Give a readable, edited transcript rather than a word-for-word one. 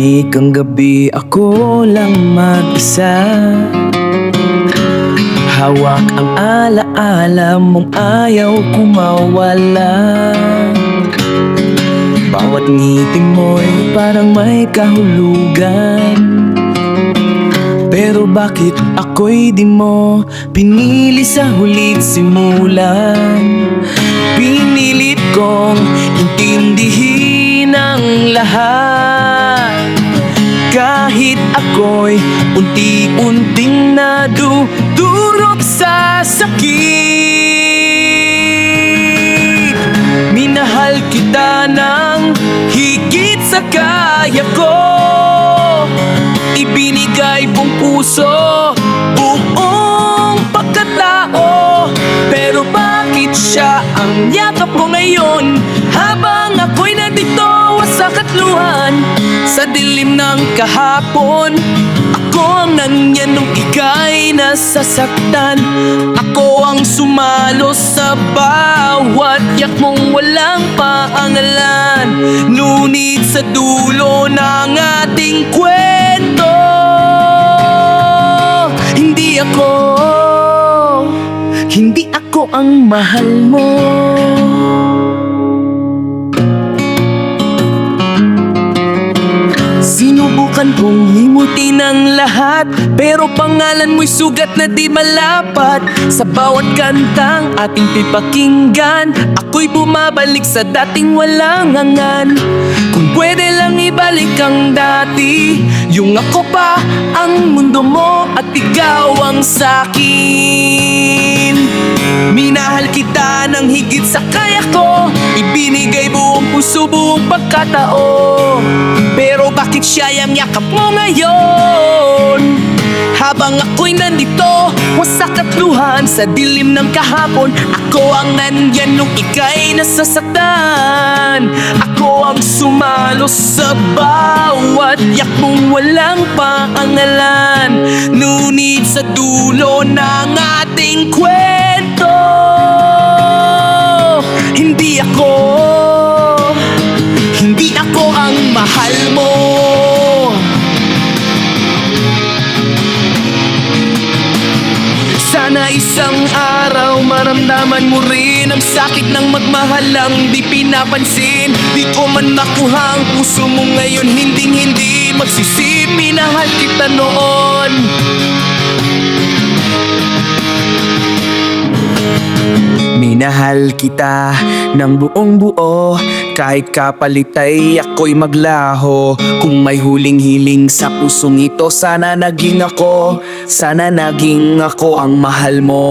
Tahimik ang gabi, ako lang mag-isa. Hawak ang alaala mong ayaw kumawala. Bawat ngiti mo'y parang may kahulugan. Pero bakit ako'y di mo pinili sa hulit simulan? Pinilit kong intindihin ang lahat, kahit ako'y unti-unting nadudurog sa sakit. Minahal kita ng higit sa kaya ko, ibinigay buong puso, buong pagkatao. Pero bakit siya ang yakap ko ngayon, habang ako'y nandito sa katluhan? Sa dilim ng kahapon, ako ang nandyan nung ika'y nasasaktan. Ako ang sumalo sa bawat yak mong walang pangalan. Ngunit sa dulo ng ating kwento, hindi ako ang mahal mo. Sinubukan kong himutin ang lahat, pero pangalan mo'y sugat na di malapat. Sa bawat kantang ating pipakinggan, ako'y bumabalik sa dating walang angan. Kung pwede lang ibalik ang dati, yung ako pa ang mundo mo at ikaw ang sakin. Minahal kita ng higit sa kaya ko, ibinigay buong puso, buong pagkatao. Pero bakit siya ang yakap mo ngayon, habang ako'y nandito sa katluhan? Sa dilim ng kahapon, ako ang nandyan nung ika'y nasasaktan. Ako ang sumalo sa bawat yak mong walang pangalan. Ngunit sa dulo ng ating kwento, hindi ako ang mahal mo. Sana isang araw maramdaman mo rin ang sakit ng magmahalang di pinapansin. Di ko man makuha ang puso mo ngayon, hinding-hindi magsisi. Minahal kita noon. Minahal kita ng buong buo, kahit kapalit ay ako'y maglaho. Kung may huling hiling sa pusong ito, sana naging ako ang mahal mo.